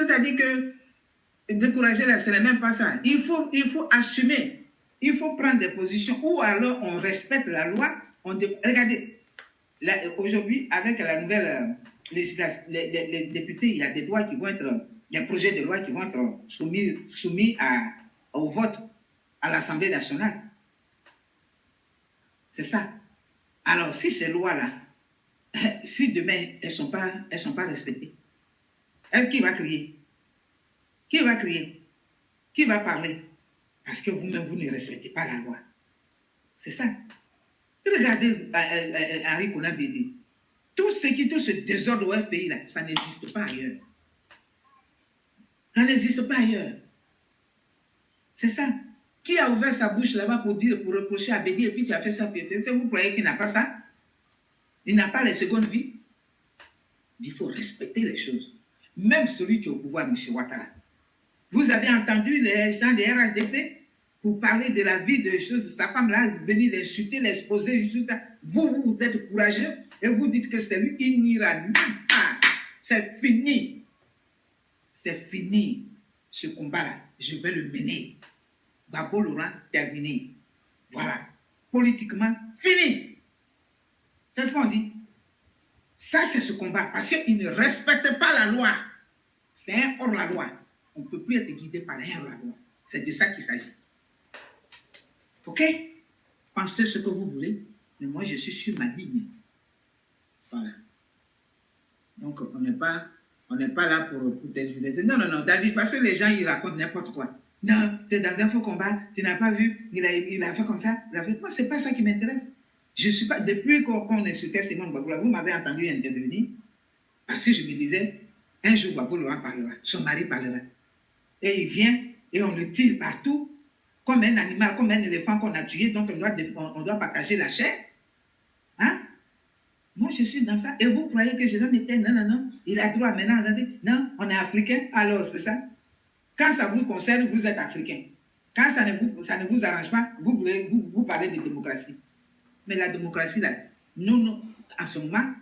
C'est-à-dire que décourager là, ce n'est même pas ça. Il faut assumer. Il faut prendre des positions. Ou alors on respecte la loi. Regardez, aujourd'hui, avec la nouvelle législation, les députés, il y a des lois qui vont être, des projets de loi qui vont être soumis au vote à l'Assemblée nationale. C'est ça. Alors, si ces lois-là, si demain, elles ne sont pas respectées, qui va crier? Qui va crier? Qui va parler? Parce que vous-même, vous ne respectez pas la loi. C'est ça. Regardez Henri Konan Bédé. Tout ce désordre au FPI, là, ça n'existe pas ailleurs. Ça n'existe pas ailleurs. C'est ça. Qui a ouvert sa bouche là-bas pour reprocher à Bédé et puis tu as fait ça? Vous croyez qu'il n'a pas ça? Il n'a pas les secondes vies? Mais il faut respecter les choses. Même celui qui est au pouvoir, M. Ouattara. Vous avez entendu les gens des RHDP pour parler de la vie de choses, sa femme-là, venir l'insulter, l'exposer, tout ça. Vous êtes courageux et vous dites que c'est lui, il n'ira nulle part. C'est fini. C'est fini. Ce combat-là, je vais le mener. Gbagbo Laurent, terminé. Voilà. Politiquement, fini. C'est ce qu'on dit. Ça, c'est ce combat. Parce qu'il ne respecte pas la loi. C'est un hors-la-loi. On ne peut plus être guidé par un hors-la-loi. C'est de ça qu'il s'agit. OK? Pensez ce que vous voulez, mais moi, je suis sur ma ligne. Voilà. Donc, on n'est pas là pour t'expliquer. Non, David, parce que les gens, ils racontent n'importe quoi. Non, tu es dans un faux combat, tu n'as pas vu, il a fait comme ça. Moi, ce n'est pas ça qui m'intéresse. Je suis pas, depuis qu'on insultait Simone Gbagbo, vous m'avez entendu intervenir, parce que je me disais, un jour, Gbagbo Laurent parlera, son mari parlera. Et il vient, et on le tire partout, comme un animal, comme un éléphant qu'on a tué, donc on doit partager la chair. Hein? Moi, je suis dans ça. Et vous croyez que je dois mettre, non, il a droit maintenant, non, on est africain, alors c'est ça. Quand ça vous concerne, vous êtes africain. Quand ça ne vous arrange pas, vous parlez de démocratie. Mais la démocratie, là, nous, en ce moment,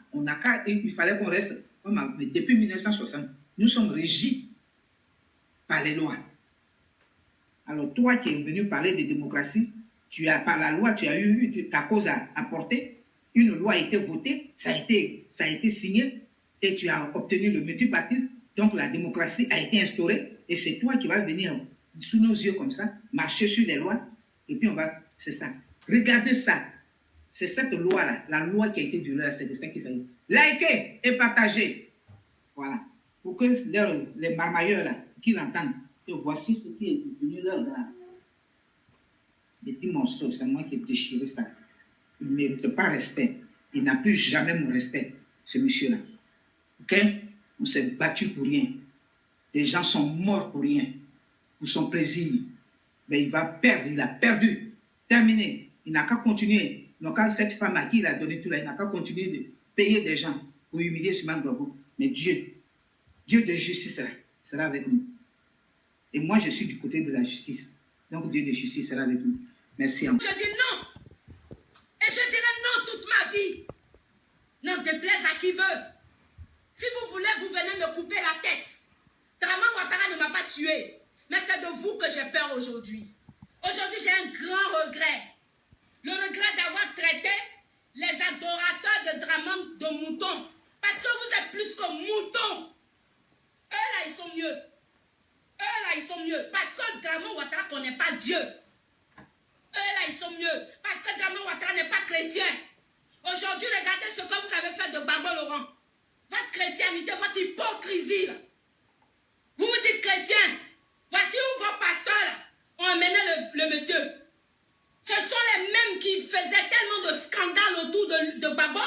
il fallait qu'on reste, depuis 1960, nous sommes régis par les lois. Alors, toi qui es venu parler de démocratie, par la loi, tu as eu ta cause à porter, une loi a été votée, ça a été signé, et tu as obtenu le multipartisme, donc la démocratie a été instaurée, et c'est toi qui vas venir sous nos yeux comme ça, marcher sur les lois, et puis c'est ça. Regardez ça. C'est cette loi-là, la loi qui a été violée, c'est de ça qu'il s'agit. Likez et partagez. Voilà. Pour que les marmailleurs, là, qui l'entendent, et voici ce qui est devenu leur grand. Les petits monstres, c'est moi qui ai déchiré ça. Il ne mérite pas respect. Il n'a plus jamais mon respect, ce monsieur-là. OK? On s'est battu pour rien. Des gens sont morts pour rien. Pour son plaisir. Mais il va perdre, il a perdu. Terminé. Il n'a qu'à continuer. Donc, cette femme à qui il a donné tout là, il n'a qu'à continuer de payer des gens pour humilier Simone Gbagbo. Mais Dieu de justice sera avec nous. Et moi, je suis du côté de la justice. Donc, Dieu de justice sera avec nous. Merci à vous. Je dis non. Et je dirai non toute ma vie. N'en déplaise à qui veut. Si vous voulez, vous venez me couper la tête. Draman Ouattara ne m'a pas tué. Mais c'est de vous que j'ai peur aujourd'hui. Aujourd'hui, j'ai un grand regret. Le regret d'avoir traité les adorateurs de Draman de moutons. Parce que vous êtes plus que moutons. Eux là, ils sont mieux. Eux là, ils sont mieux. Parce que Draman Ouattara ne connaît pas Dieu. Eux là, ils sont mieux. Parce que Draman Ouattara n'est pas chrétien. Aujourd'hui, regardez ce que vous avez fait de Gbagbo Laurent. Votre chrétienté, votre hypocrisie. Là. Vous vous dites chrétien. Voici où vos pasteurs là, ont amené le monsieur. Ce sont les mêmes qui faisaient tellement de scandales autour de Gbagbo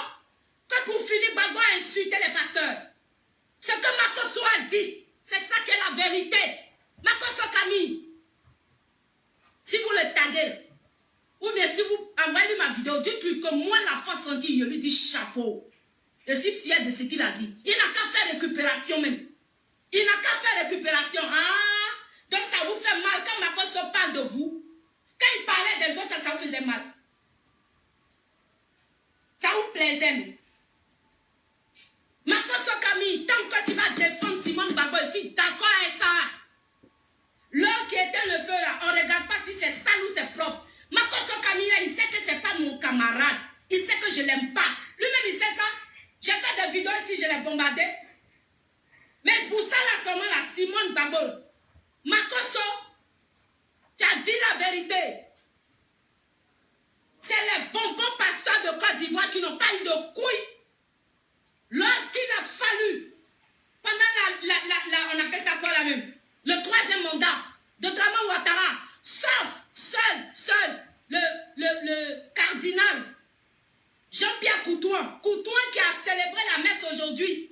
que pour finir, Gbagbo a insulté les pasteurs. Ce que Makosso a dit, c'est ça qui est la vérité. Makosso Camille, si vous le taguez, ou bien si vous envoyez ma vidéo, dites-lui que moi, la force en qui je lui dis chapeau. Je suis fier de ce qu'il a dit. Il n'a qu'à faire récupération même. Il n'a qu'à faire récupération. Ah, donc ça vous fait mal quand Makosso parle de vous. Quand il parlait des autres, ça vous faisait mal. Ça vous plaisait, non? Makosso Camille, tant que tu vas défendre Simone Gbagbo ici, d'accord les bonbons pasteurs de Côte d'Ivoire qui n'ont pas eu de couilles. Lorsqu'il a fallu, pendant on appelle ça quoi là même, le 3e mandat de Dramane Ouattara, sauf seul, le cardinal Jean-Pierre Coutouin qui a célébré la messe aujourd'hui,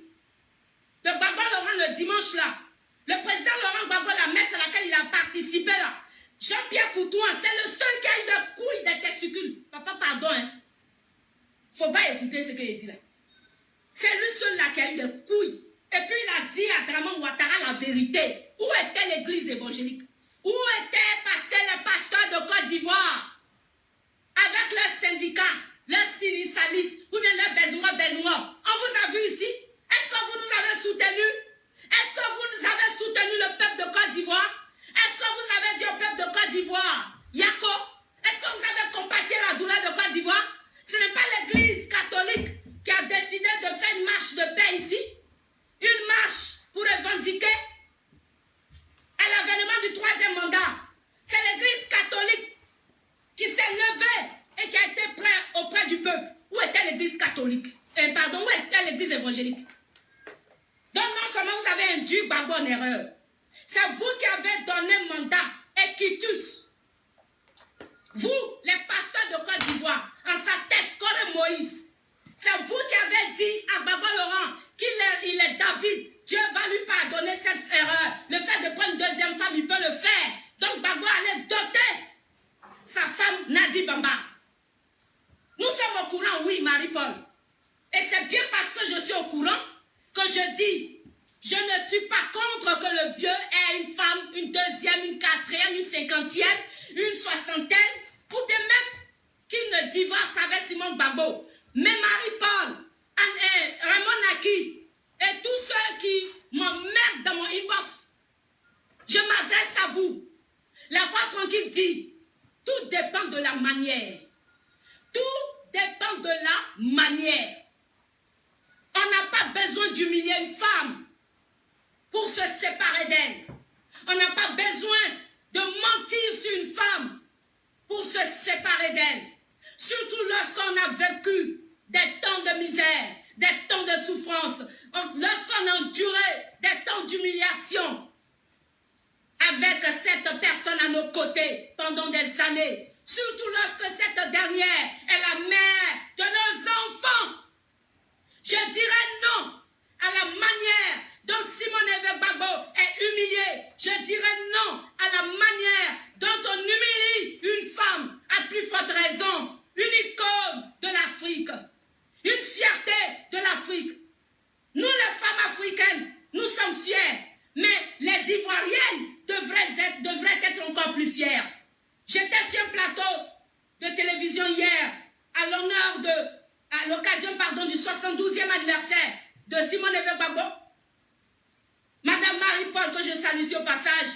de Gbagbo Laurent le dimanche là, le président Laurent Gbagbo, la messe à laquelle il a participé là, Jean-Pierre Coutouin, c'est le seul qui a eu de couilles de testicules. Papa, pardon, hein. Faut pas écouter ce qu'il dit là. C'est lui seul là qui a eu des couilles. Et puis il a dit à Dramane Ouattara la vérité. Où était l'église évangélique? Où étaient passés les pasteurs de Côte d'Ivoire? Avec leurs syndicats, leurs syndicalistes, ou bien leurs besoins. On vous a vu ici? Est-ce que vous nous avez soutenus? Est-ce que vous nous avez soutenu le peuple de Côte d'Ivoire? Est-ce que vous avez dit au peuple de Côte d'Ivoire, Yako? Est-ce que vous avez compati la douleur de Côte d'Ivoire? Ce n'est pas l'église catholique qui a décidé de faire une marche de paix ici. Une marche pour revendiquer à l'avènement du 3e mandat. C'est l'église catholique qui s'est levée et qui a été prête auprès du peuple. Où était l'église catholique? Où était l'église évangélique? Donc non seulement vous avez induit Gbagbo en erreur, c'est vous qui avez donné mandat et quitus. Vous, les pasteurs de Côte d'Ivoire, en sa tête, comme Moïse, c'est vous qui avez dit à Gbagbo Laurent qu'il est David. Dieu va lui pardonner cette erreur. Le fait de prendre une 2e femme, il peut le faire. Donc Gbagbo allait doter sa femme Nadi Bamba. Nous sommes au courant, oui, Marie-Paul. Et c'est bien parce que je suis au courant que je dis, je ne suis pas contre que le vieux ait une femme, une 2e, une 4e, une 50e, une 60aine, ou bien même qu'il ne divorce avec Simon Gbagbo. Mais Marie-Paul, Raymond Naki, et tous ceux qui m'emmerdent dans mon inbox, je m'adresse à vous. La façon qu'il dit, tout dépend de la manière. Tout dépend de la manière. On n'a pas besoin d'humilier une femme pour se séparer d'elle. On n'a pas besoin de mentir sur une femme pour se séparer d'elle. Surtout lorsqu'on a vécu des temps de misère, des temps de souffrance, lorsqu'on a enduré des temps d'humiliation avec cette personne à nos côtés pendant des années. Surtout lorsque cette dernière est la mère de nos enfants. Je dirais non à la manière dont Simone Gbagbo est humiliée. Je dirais non à la manière dont on humilie une femme à plus forte raison. Une icône de l'Afrique. Une fierté de l'Afrique. Nous, les femmes africaines, nous sommes fiers. Mais les Ivoiriennes devraient être encore plus fières. J'étais sur un plateau de télévision hier à l'occasion du 72e anniversaire de Simone Gbagbo. Madame Marie-Paul, que je salue au passage,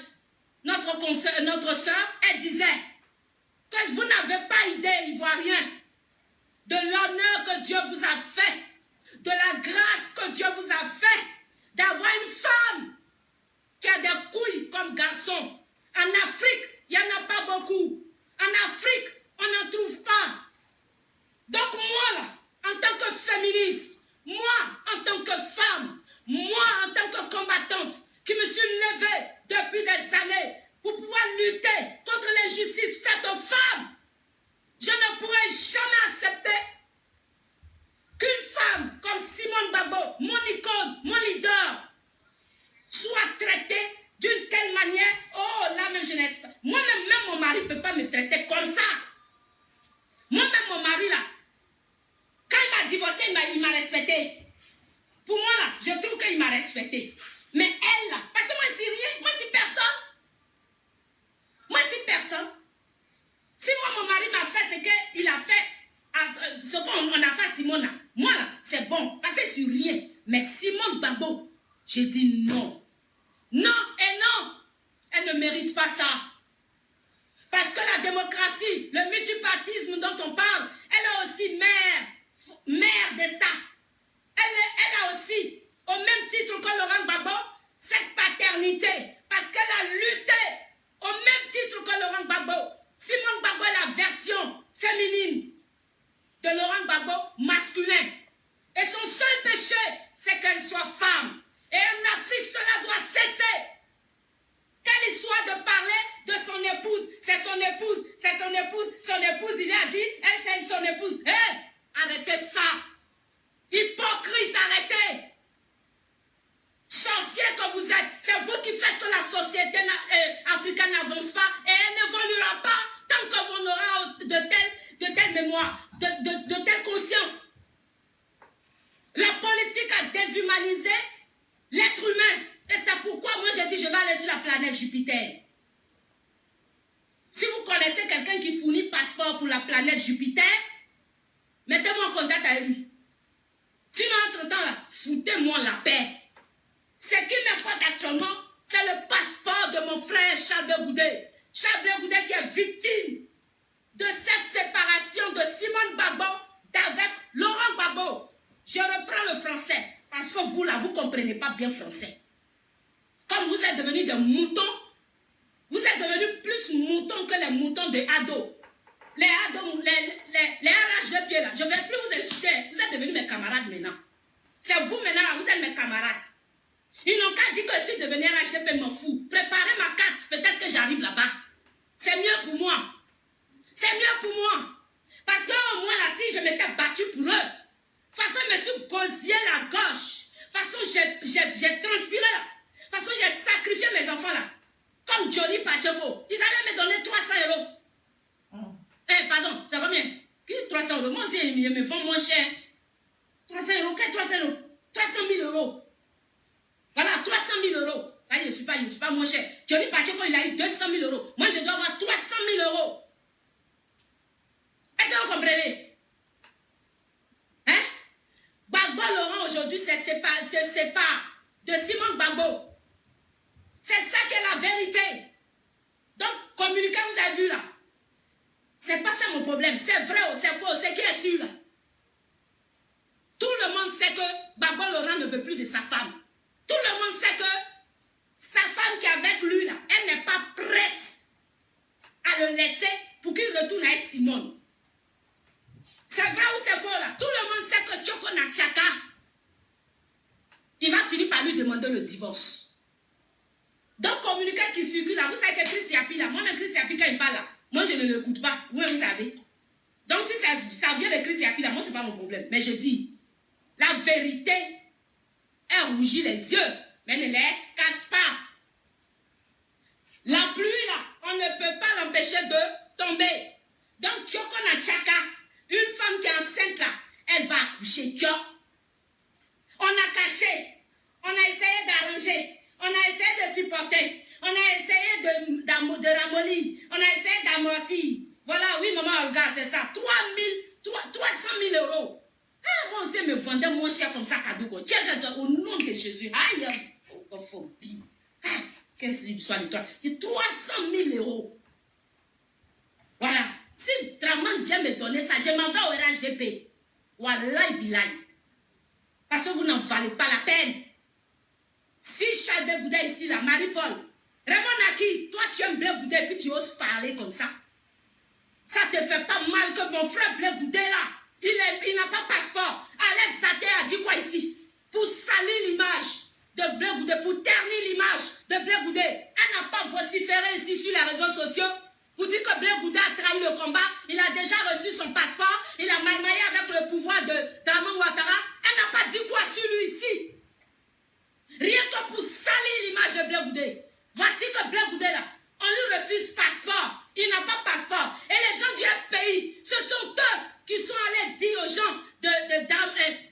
notre sœur, elle disait que vous n'avez pas idée, Ivoiriens, de l'honneur que Dieu vous a fait, de la grâce que Dieu vous a fait, d'avoir une femme qui a des couilles comme garçon. En Afrique, il n'y en a pas beaucoup. En Afrique, on n'en trouve pas. Donc moi, là, en tant que féministe, moi, en tant que femme, moi, en tant que combattante, qui me suis levée depuis des années pour pouvoir lutter contre l'injustice faite aux femmes, je ne pourrai jamais accepter qu'une femme comme Simone Gbagbo, mon icône, mon leader, soit traitée d'une telle manière. Oh, là même je n'espère pas. Moi-même, même mon mari ne peut pas me traiter comme ça. Moi-même, mon mari, là, quand il m'a divorcé, il m'a respecté. Pour moi, là, je trouve qu'il m'a respecté. Mais elle, là, parce que moi, je ne suis rien. Moi, je suis personne. Moi, je suis personne. Si moi, mon mari m'a fait ce qu'il a fait, ce qu'on a fait à Simone, là, moi, là, c'est bon. Parce que je suis rien. Mais Simone Gbagbo, j'ai dit non. Non et non. Elle ne mérite pas ça. Parce que la démocratie, le multipartisme dont on parle, elle est aussi mère de ça. Elle a aussi, au même titre que Laurent Gbagbo, cette paternité. Parce qu'elle a lutté au même titre que Laurent Gbagbo. Simone Gbagbo est la version féminine dit, elle c'est son épouse. Hé, arrêtez ça. Hypocrite, arrêtez. Sorcier que vous êtes, c'est vous qui faites que la société africaine n'avance pas et elle n'évoluera pas tant que vous n'aurez de telle mémoire, de telle conscience. La politique a déshumanisé l'être humain. Et c'est pourquoi moi j'ai dit je vais aller sur la planète Jupiter. Si vous connaissez quelqu'un qui fournit passeport pour la planète Jupiter, mettez-moi en contact avec lui. Sinon, entre-temps, là, foutez-moi la paix. Ce qui m'importe actuellement, c'est le passeport de mon frère Charles Blé Goudé. Charles Blé Goudé qui est victime de cette séparation de Simone Gbagbo avec Laurent Gbagbo. Je reprends le français, parce que vous, là, vous ne comprenez pas bien français. Comme vous êtes devenus des moutons, vous êtes devenus plus moutons que les moutons de ados. Les ados, les arraches de pied là, je ne vais plus vous insulter. Vous êtes devenus mes camarades maintenant. C'est vous maintenant, vous êtes mes camarades. Ils n'ont qu'à dire que si devenir HDP m'en fout. Préparez ma carte, peut-être que j'arrive là-bas. C'est mieux pour moi. C'est mieux pour moi. Parce qu'au moins là, si je m'étais battu pour eux, de toute façon, je me suis gosillé la gauche. De toute façon, j'ai transpiré là. De toute façon, j'ai sacrifié mes enfants là. Comme Johnny Pacheco. Ils allaient me donner 300 €. Eh, pardon, c'est combien? Qui 300 €? Moi aussi, ils me font moins cher. 300 €, qu'est-ce que 300 €? 300 000 €. Voilà, 300 000 €. Là, je ne suis pas moins cher. Johnny Pacheco, il a eu 200 000 €. Moi, je dois avoir 300 000 €. Est-ce que vous comprenez? Hein? Gbagbo Laurent, aujourd'hui, se sépare de Simone Gbagbo. C'est ça qui est la vérité. Donc, communiquez, vous avez vu là. C'est pas ça mon problème. C'est vrai ou c'est faux, c'est qui est sûr là. Tout le monde sait que Gbagbo Laurent ne veut plus de sa femme. Tout le monde sait que sa femme qui est avec lui là, elle n'est pas prête à le laisser pour qu'il retourne avec Simone. C'est vrai ou c'est faux là. Tout le monde sait que Tchoko Nachaka, il va finir par lui demander le divorce. Donc, communiqué qui circule là, vous savez que Chris Yapi là, moi-même Chris Yapi quand il parle là, moi je ne l'écoute pas, vous savez. Donc, si ça vient de Chris Yapi là, moi c'est pas mon problème. Mais je dis, la vérité, elle rougit les yeux, mais ne les casse pas. La pluie là, on ne peut pas l'empêcher de tomber. Donc, Tchoko Nachaka, une femme qui est enceinte là, elle va accoucher. On a caché, on a essayé d'arranger, on a essayé de supporter, on a essayé de ramollir, on a essayé d'amortir. Voilà, oui, maman, regarde, c'est ça. 300 000 €. Ah, moi aussi, me vendait moins cher comme ça, cadeau. Au nom de Jésus. Aïe, phobie. Ah, qu'est-ce que soit de toi? 300 000 €. Voilà. Si Draman vient me donner ça, je m'en vais au RHDP. Wallahi bilahi. Parce que vous n'en valez pas la peine. Si Charles Blé Goudé ici, là, Marie-Paul, Raymond Naki, toi tu aimes Blé Goudé et puis tu oses parler comme ça. Ça te fait pas mal que mon frère Blé Goudé là, il n'a pas passeport. Alex Zate a dit quoi ici? Pour salir l'image de Blé Goudé, pour ternir l'image de Blé Goudé. Elle n'a pas vociféré ici sur les réseaux sociaux pour dire que Blé Goudé a trahi le combat. Il a déjà reçu son passeport. Il a marmaillé avec le pouvoir de Draman Ouattara. Elle n'a pas dit quoi sur lui ici. Rien que pour salir l'image de Blé Goudé. Voici que Blé Goudé là, on lui refuse passeport. Il n'a pas passeport. Et les gens du FPI, ce sont eux qui sont allés dire aux gens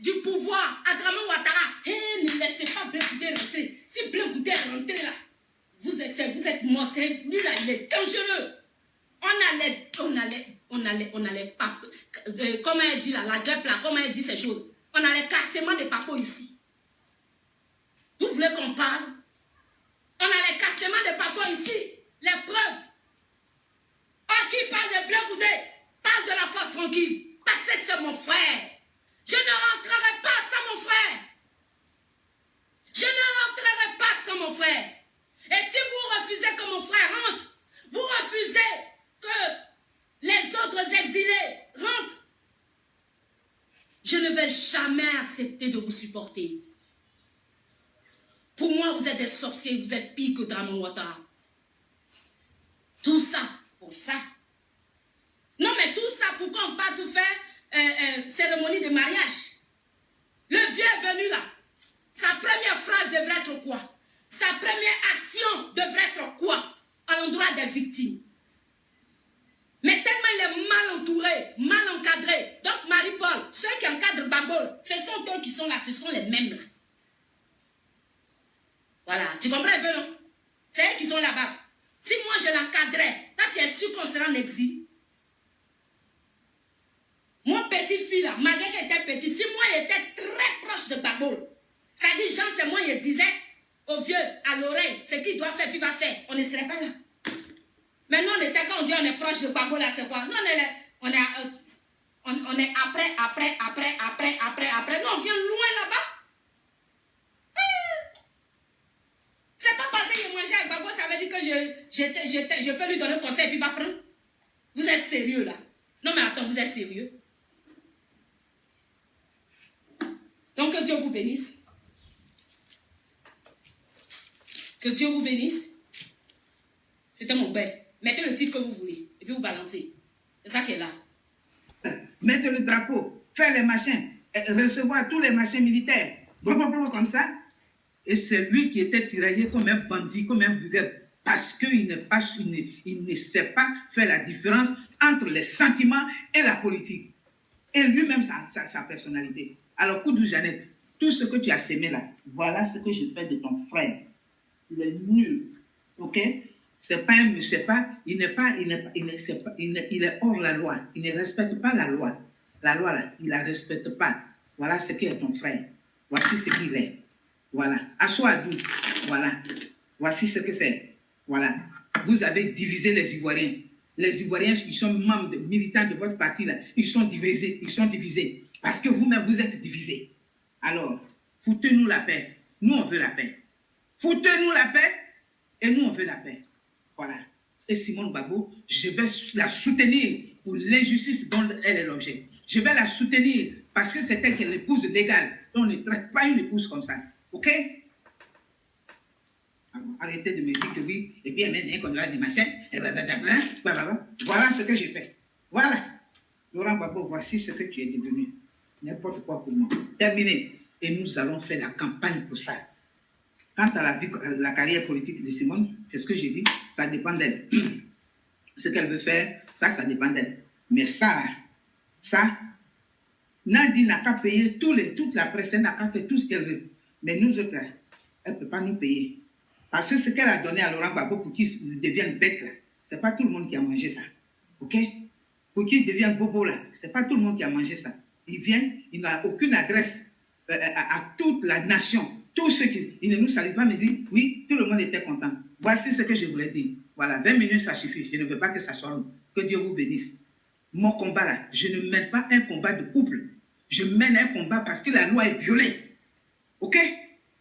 du pouvoir à Draman Ouattara, hey, ne laissez pas Blé Goudé rentrer. Si Blé Goudé est rentré là, vous êtes mort. Lui là, il est dangereux. On allait pas. Comment elle dit là, la guêpe là, comment elle dit ces choses. On a les cassements des papos ici. Vous voulez qu'on parle? On a les cassements des papos ici. Les preuves. Oh, qui parle de Blé Goudé? Parle de la force tranquille. Parce que c'est mon frère. Je ne rentrerai pas sans mon frère. Je ne rentrerai pas sans mon frère. Et si vous refusez que mon frère rentre, vous refusez que les autres exilés rentrent, je ne vais jamais accepter de vous supporter. Pour moi, vous êtes des sorciers, vous êtes pire que Draman Ouattara. Tout ça, pour ça. Non, mais tout ça, pourquoi cérémonie de mariage. Le vieux est venu là. Sa première phrase devrait être quoi? Sa première action devrait être quoi à l'endroit des victimes? Mais tellement il est mal entouré, mal encadré. Donc Marie-Paul, ceux qui encadrent Babol, ce sont eux qui sont là, ce sont les mêmes là. Voilà, tu comprends un peu, non? C'est eux qui sont là-bas. Si moi je l'encadrais, toi tu es sûr qu'on sera en exil. Mon petit fille là, malgré qu'elle était petite, si moi j'étais très proche de Babol, ça dit Jean, c'est moi, je disais au vieux, à l'oreille, ce qu'il doit faire, puis il va faire. On ne serait pas là. Mais nous, on était, quand on dit on est proche de Babol, là, c'est quoi? Nous, on est après. Nous, on vient loin là-bas. C'est pas parce que je mangeais avec Babol, ça veut dire que je peux lui donner un conseil, puis il va prendre. Vous êtes sérieux, là? Non, mais attends, vous êtes sérieux? Donc, que Dieu vous bénisse. Que Dieu vous bénisse. C'était mon père. Mettez le titre que vous voulez. Et puis vous balancez. C'est ça qui est là. Mettre le drapeau, faire les machins, recevoir tous les machins militaires. Comme ça. Et c'est lui qui était tiraillé comme un bandit, comme un vulgaire. Parce qu'il ne sait pas faire la différence entre les sentiments et la politique. Et lui-même, sa personnalité. Alors, Koudou Jeannette, tout ce que tu as sémé là, voilà ce que je fais de ton frère. Il est nul, ok? C'est pas il est hors la loi. Il ne respecte pas la loi. La loi là, il la respecte pas. Voilà ce qui est ton frère. Voici ce qu'il est. Voilà. Assoadou. Voilà. Voici ce que c'est. Voilà. Vous avez divisé les Ivoiriens. Les Ivoiriens, ils sont membres, militants de votre parti là. Ils sont divisés. Ils sont divisés. Parce que vous-même, vous êtes divisés. Alors, foutez-nous la paix. Nous, on veut la paix. Foutez-nous la paix et nous, on veut la paix. Voilà. Et Simone Gbagbo, je vais la soutenir pour l'injustice dont elle est l'objet. Je vais la soutenir parce que c'est elle qui est l'épouse légale. On ne traite pas une épouse comme ça. OK? Alors, arrêtez de me dire que oui, et puis elle m'a dit qu'on a des machins, et voilà ce que j'ai fait. Voilà. Laurent Gbagbo, voici ce que tu es devenu. N'importe quoi pour moi. Terminé. Et nous allons faire la campagne pour ça. Quant à la carrière politique de Simone, c'est ce que j'ai dit, ça dépend d'elle. Ce qu'elle veut faire, ça dépend d'elle. Mais ça, Nadine n'a qu'à payer toute la presse, elle n'a qu'à faire tout ce qu'elle veut. Mais nous autres, elle ne peut pas nous payer. Parce que ce qu'elle a donné à Laurent Gbagbo pour qu'il devienne bête, là, ce n'est pas tout le monde qui a mangé ça. OK? Pour qu'il devienne bobo, là, ce n'est pas tout le monde qui a mangé ça. Il vient, il n'a aucune adresse à toute la nation. Tous ceux qui ne nous saluent pas me disent, oui, tout le monde était content. Voici ce que je voulais dire. Voilà, 20 minutes, ça suffit. Je ne veux pas que ça soit long. Que Dieu vous bénisse. Mon combat là, je ne mène pas un combat de couple. Je mène un combat parce que la loi est violée. OK?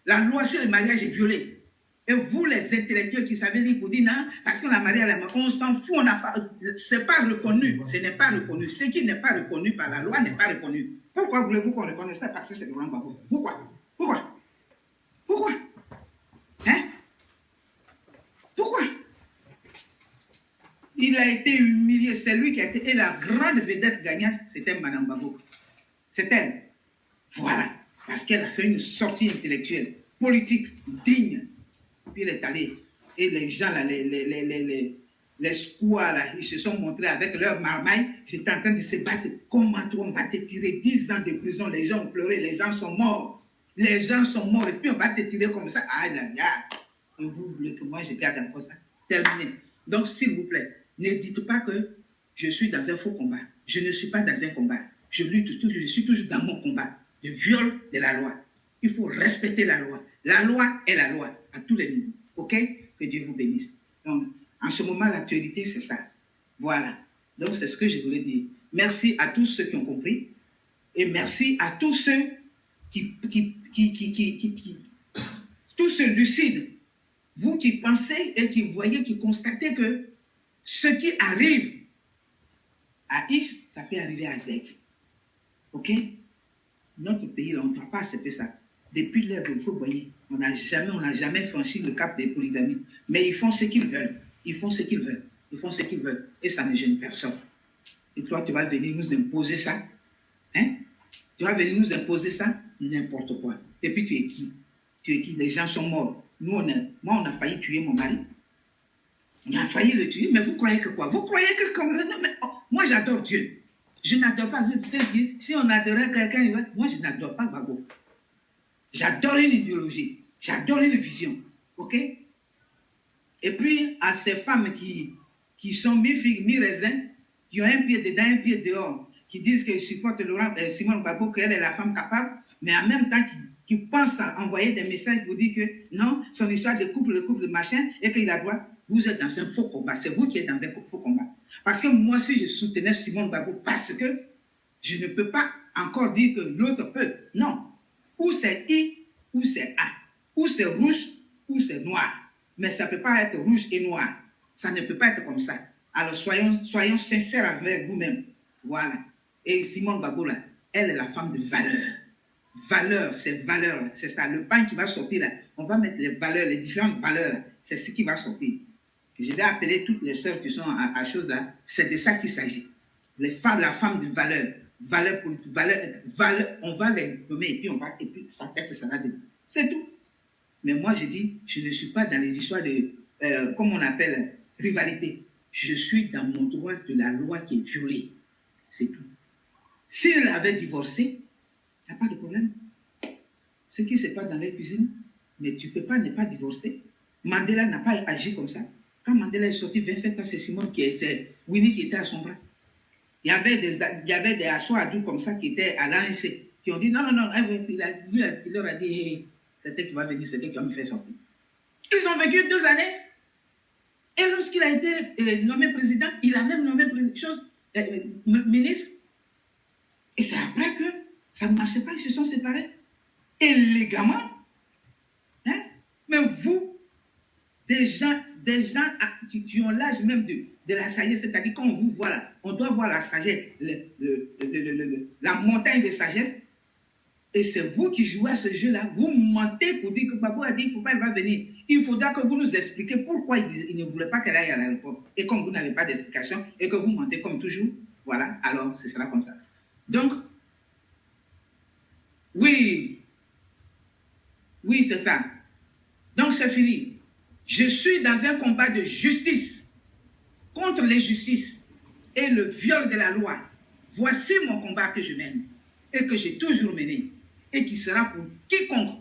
La loi sur le mariage est violée. Et vous, les intellectuels qui savez dire, vous dites non, parce qu'on a marié à la mort, on s'en fout, ce n'est pas reconnu. Ce n'est pas reconnu. Ce qui n'est pas reconnu par la loi n'est pas reconnu. Pourquoi voulez-vous qu'on reconnaisse ça? Parce que c'est Laurent Gbagbo. Pourquoi? Hein? Pourquoi? Il a été humilié. C'est lui qui a été. Et la grande vedette gagnante, c'était Mme Gbagbo. C'est elle. Voilà. Parce qu'elle a fait une sortie intellectuelle, politique, digne. Puis elle est allée. Et les gens, là, les squaws, là, ils se sont montrés avec leur marmaille. J'étais en train de se battre. Comment on va te tirer 10 ans de prison? Les gens ont pleuré, les gens sont morts. Les gens sont morts et puis on va te tirer comme ça. Ah là là. Et vous voulez que moi je garde un poste? Terminé. Donc s'il vous plaît, ne dites pas que je suis dans un faux combat. Je ne suis pas dans un combat. Je lutte toujours, je suis toujours dans mon combat. Je viole de la loi. Il faut respecter la loi. La loi est la loi à tous les niveaux. OK? Que Dieu vous bénisse. Donc, en ce moment, l'actualité, c'est ça. Voilà. Donc, c'est ce que je voulais dire. Merci à tous ceux qui ont compris. Et merci à tous ceux tous ceux lucides, vous qui pensez et qui voyez, qui constatez que ce qui arrive à X, ça peut arriver à Z. OK? Notre pays, là, on ne peut pas accepter ça. Depuis l'ère de vous voyez, on n'a jamais franchi le cap des polygamies. Mais ils font ce qu'ils veulent. Ils font ce qu'ils veulent. Ils font ce qu'ils veulent. Et ça ne gêne personne. Et toi, tu vas venir nous imposer ça. Hein? Tu vas venir nous imposer ça? N'importe quoi. Et puis tu es qui? Tu es qui? Les gens sont morts. Moi, on a failli tuer mon mari. On a failli le tuer. Mais vous croyez que quoi? Vous croyez que comme... Non, mais, oh, moi, j'adore Dieu. Je n'adore pas Dieu. Si on adorait quelqu'un, moi, je n'adore pas Gbagbo. J'adore une idéologie. J'adore une vision. OK? Et puis, à ces femmes qui sont mi-figues, mi-raisins, qui ont un pied dedans, un pied dehors, qui disent qu'elles supportent Simone Gbagbo, qu'elle est la femme capable, mais en même temps qui pensent à envoyer des messages pour dire que non, son histoire de couple, le couple de machin, et qu'il a droit, vous êtes dans un faux combat. C'est vous qui êtes dans un faux combat. Parce que moi, si je soutenais Simone Gbagbo, parce que je ne peux pas encore dire que l'autre peut. Non. Ou c'est I, ou c'est A. Ou c'est rouge, ou c'est noir. Mais ça ne peut pas être rouge et noir. Ça ne peut pas être comme ça. Alors soyons sincères avec vous-même. Voilà. Et Simone Gbagbo, là, elle est la femme de valeur. Valeur, c'est valeur. C'est ça. Le pain qui va sortir là, on va mettre les valeurs, les différentes valeurs. C'est ce qui va sortir. Je vais appeler toutes les sœurs qui sont à chose là. C'est de ça qu'il s'agit. Les femmes, la femme de valeur. Valeur pour valeur, on va les nommer et puis sa tête sera debout. C'est tout. Mais moi, je dis, je ne suis pas dans les histoires de, comme on appelle, rivalité. Je suis dans mon droit de la loi qui est violée. C'est tout. S'il avait divorcé, il n'y a pas de problème. Ce qui se passe dans les cuisines, mais tu ne peux pas ne pas divorcer. Mandela n'a pas agi comme ça. Quand Mandela est sorti, 27 ans, c'est Simone c'est Winnie qui était à son bras. Il y avait des assoadous comme ça qui étaient à l'ANC, qui ont dit non, il leur a dit hey, c'est elle qui va venir, c'est elle qui va me faire sortir. Ils ont vécu 2 années. Et lorsqu'il a été nommé président, il a même nommé ministre. Et c'est après que ça ne marchait pas, ils se sont séparés. Élégamment. Hein? Mais vous, des gens qui ont l'âge même de la sagesse, c'est-à-dire quand on vous voit là, on doit voir la sagesse, la montagne de sagesse, et c'est vous qui jouez à ce jeu-là, vous mentez pour dire que Gbagbo a dit pourquoi elle va venir. Il faudra que vous nous expliquiez pourquoi il ne voulait pas qu'elle aille à l'aéroport. Et comme vous n'avez pas d'explication, et que vous mentez comme toujours, voilà, alors ce sera comme ça. Donc, oui, c'est ça. Donc c'est fini. Je suis dans un combat de justice contre l'injustice et le viol de la loi. Voici mon combat que je mène et que j'ai toujours mené et qui sera pour quiconque.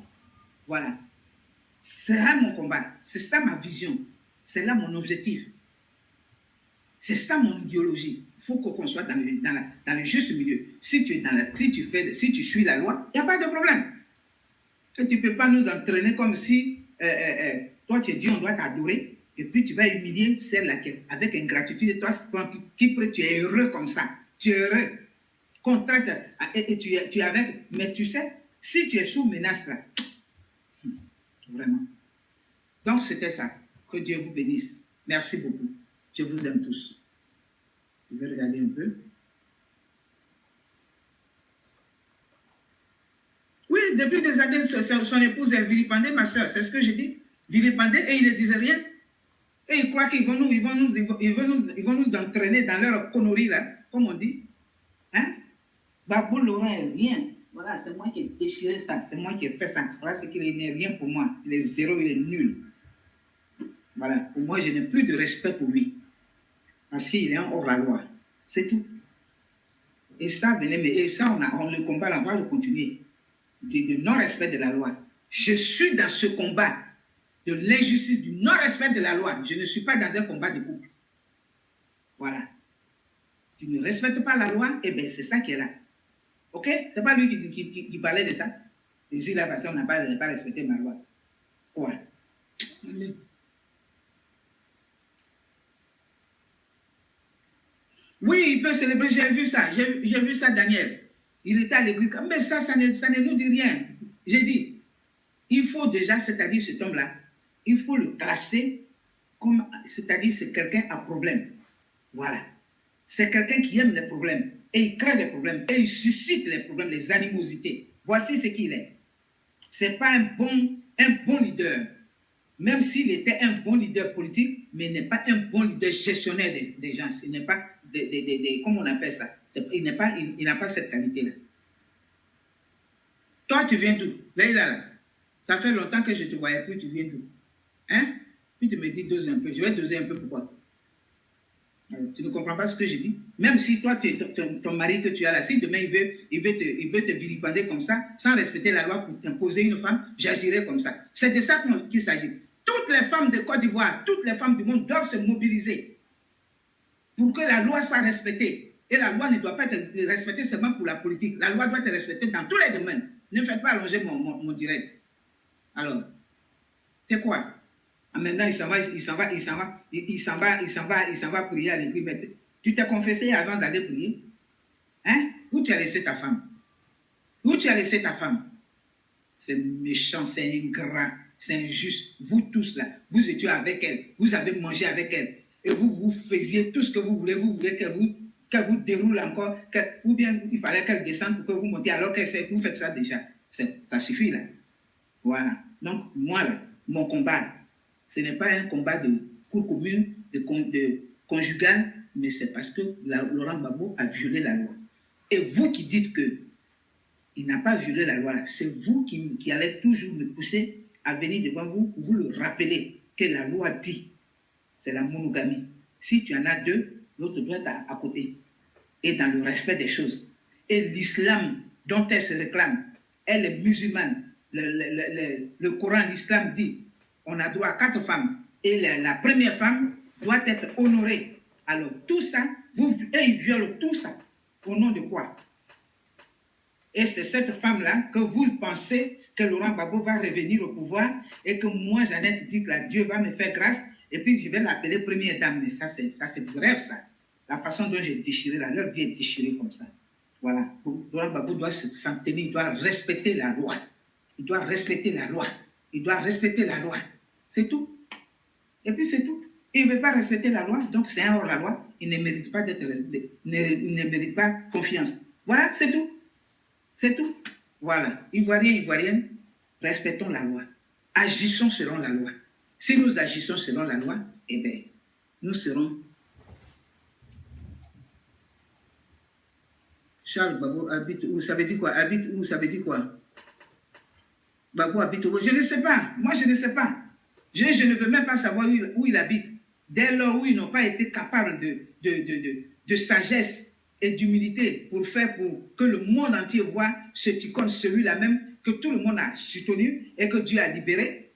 Voilà. C'est là mon combat. C'est ça ma vision. C'est là mon objectif. C'est ça mon idéologie. Il faut qu'on soit dans le juste milieu. Si tu suis la loi, il n'y a pas de problème. Et tu ne peux pas nous entraîner comme si toi tu es Dieu, on doit t'adorer, et puis tu vas humilier celle-là avec ingratitude. Toi, tu es heureux comme ça. Tu es heureux. Contrainte, et tu es avec. Mais tu sais, si tu es sous menace là, vraiment. Donc c'était ça. Que Dieu vous bénisse. Merci beaucoup. Je vous aime tous. Je vais regarder un peu. Oui, depuis des années, son épouse est vilipendée, ma soeur. C'est ce que je dis. Vilipendée, et il ne disait rien. Et ils croient qu'ils vont nous entraîner dans leur connerie, là, comme on dit. Hein? Gbagbo Laurent est rien. Voilà, c'est moi qui ai déchiré ça. C'est moi qui ai fait ça. Voilà ce qu'il n'est rien pour moi. Il est zéro, il est nul. Voilà. Pour moi, je n'ai plus de respect pour lui. Parce qu'il est hors la loi. C'est tout. Et ça, on le combat, là, on va le continuer. De non-respect de la loi. Je suis dans ce combat de l'injustice, du non-respect de la loi. Je ne suis pas dans un combat de couple. Voilà. Tu ne respectes pas la loi, et bien c'est ça qui est là. Ok? C'est pas lui qui parlait de ça. Je suis là parce qu'on n'a pas respecté ma loi. Quoi? Oui, il peut célébrer, j'ai vu ça, Daniel. Il était à l'église, mais ça ne nous dit rien. J'ai dit, il faut déjà, c'est-à-dire cet homme-là, il faut le classer comme, c'est-à-dire c'est quelqu'un à problème. Voilà. C'est quelqu'un qui aime les problèmes, et il crée des problèmes, et il suscite les problèmes, les animosités. Voici ce qu'il est. Ce n'est pas un bon leader. Même s'il était un bon leader politique, mais il n'est pas un bon leader gestionnaire des gens. Ce n'est pas comment on appelle ça? Il n'a pas cette qualité-là. Toi, tu viens d'où? Là, ça fait longtemps que je ne te voyais plus, tu viens d'où? Hein? Puis tu me dis dose un peu. Je vais doser un peu pourquoi? Tu ne comprends pas ce que je dis? Même si toi, ton mari que tu as là, si demain il veut te vilipender comme ça, sans respecter la loi pour t'imposer une femme, j'agirai comme ça. C'est de ça qu'il s'agit. Toutes les femmes de Côte d'Ivoire, toutes les femmes du monde doivent se mobiliser pour que la loi soit respectée. Et la loi ne doit pas être respectée seulement pour la politique. La loi doit être respectée dans tous les domaines. Ne faites pas allonger mon direct. Alors, c'est quoi? Maintenant, il s'en va prier à l'église. Tu t'es confessé avant d'aller prier? Hein? Où tu as laissé ta femme? Où tu as laissé ta femme? C'est méchant, c'est ingrat, c'est injuste. Vous tous là, vous étiez avec elle, vous avez mangé avec elle, et vous faisiez tout ce que vous voulez qu'elle vous déroule encore, ou bien il fallait qu'elle descende pour que vous montiez, alors que vous faites ça déjà. Ça suffit là. Voilà. Donc, moi là, mon combat, ce n'est pas un combat de cour commune, de conjugal, mais c'est parce que Laurent Gbagbo a violé la loi. Et vous qui dites qu'il n'a pas violé la loi, c'est vous qui allez toujours me pousser à venir devant vous pour vous le rappeler que la loi dit, c'est la monogamie. Si tu en as deux, l'autre doit être à côté. Et dans le respect des choses. Et l'islam dont elle se réclame, elle est musulmane. Le Coran, l'islam dit, on a droit à 4 femmes. Et la première femme doit être honorée. Alors tout ça, ils violent tout ça. Au nom de quoi? Et c'est cette femme-là que vous pensez que Laurent Gbagbo va revenir au pouvoir et que moi, Jeannette, dit que Dieu va me faire grâce et puis je vais l'appeler première dame. Mais ça, c'est bref, ça. La façon dont j'ai déchiré, leur vie est déchirée comme ça. Voilà. Laurent Gbagbo doit s'en tenir, il doit respecter la loi. Il doit respecter la loi. Il doit respecter la loi. C'est tout. Et puis c'est tout. Il ne veut pas respecter la loi, donc c'est un hors-la-loi. Il ne mérite pas d'être respecté. Il ne mérite pas confiance. Voilà, c'est tout. C'est tout. Voilà. Ivoiriens, Ivoiriennes, respectons la loi. Agissons selon la loi. Si nous agissons selon la loi, eh bien, nous serons... Charles Gbagbo habite où? Ça veut dire quoi? Habite où? Ça veut dire quoi? Gbagbo habite où? Je ne sais pas. Moi, je ne sais pas. Je ne veux même pas savoir où il habite. Dès lors où ils n'ont pas été capables de sagesse et d'humilité pour que le monde entier voit ce ticône, celui-là même, que tout le monde a soutenu et que Dieu a libéré.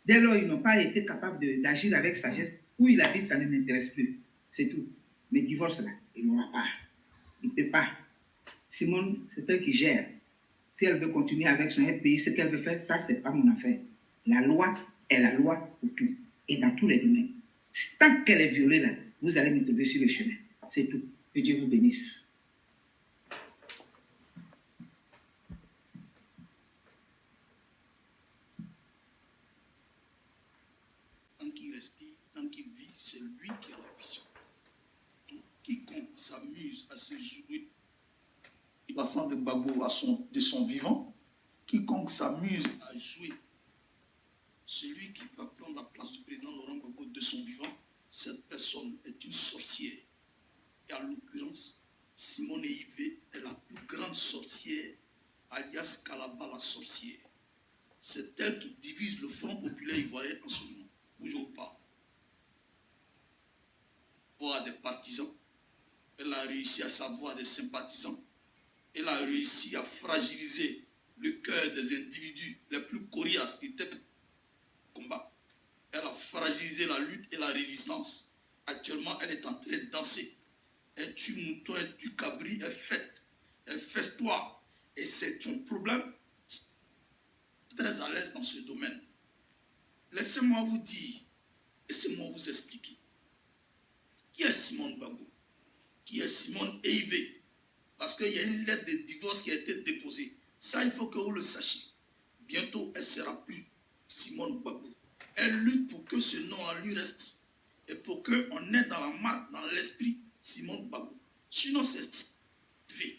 Dès lors, ils n'ont pas été capables d'agir avec sagesse. Où il habite, ça ne m'intéresse plus. C'est tout. Mais divorce là, il n'aura pas. Il ne peut pas. Simone, c'est elle qui gère. Si elle veut continuer avec son pays, ce qu'elle veut faire, ça, ce n'est pas mon affaire. La loi est la loi pour tout. Et dans tous les domaines. Tant qu'elle est violée là, vous allez me trouver sur le chemin. C'est tout. Que Dieu vous bénisse. Tant qu'il respire, tant qu'il vit, c'est lui qui a la vision. Donc, quiconque s'amuse à se jouer passant de Gbagbo de son vivant, quiconque s'amuse à jouer celui qui va prendre la place du président Laurent Gbagbo de son vivant, cette personne est une sorcière. Et en l'occurrence, Simone Yves est la plus grande sorcière, alias Kalaba la sorcière. C'est elle qui divise le Front populaire ivoirien en ce moment. Bougez ou pas. Pour des partisans, elle a réussi à savoir des sympathisants. Elle a réussi à fragiliser le cœur des individus les plus coriaces qui étaient combat. Elle a fragilisé la lutte et la résistance. Actuellement, elle est en train de danser. Elle tue mouton, elle tue cabri, elle fête. Elle feste-toi. Et c'est ton problème. Très à l'aise dans ce domaine. Laissez-moi vous dire, laissez-moi vous expliquer. Qui est Simone Gbagbo? Qui est Simone Yves? Parce qu'il y a une lettre de divorce qui a été déposée. Ça, il faut que vous le sachiez. Bientôt, elle ne sera plus Simone Gbagbo. Elle lutte pour que ce nom en lui reste. Et pour qu'on ait dans la marque, dans l'esprit, Simone Gbagbo. Sinon, c'est fait.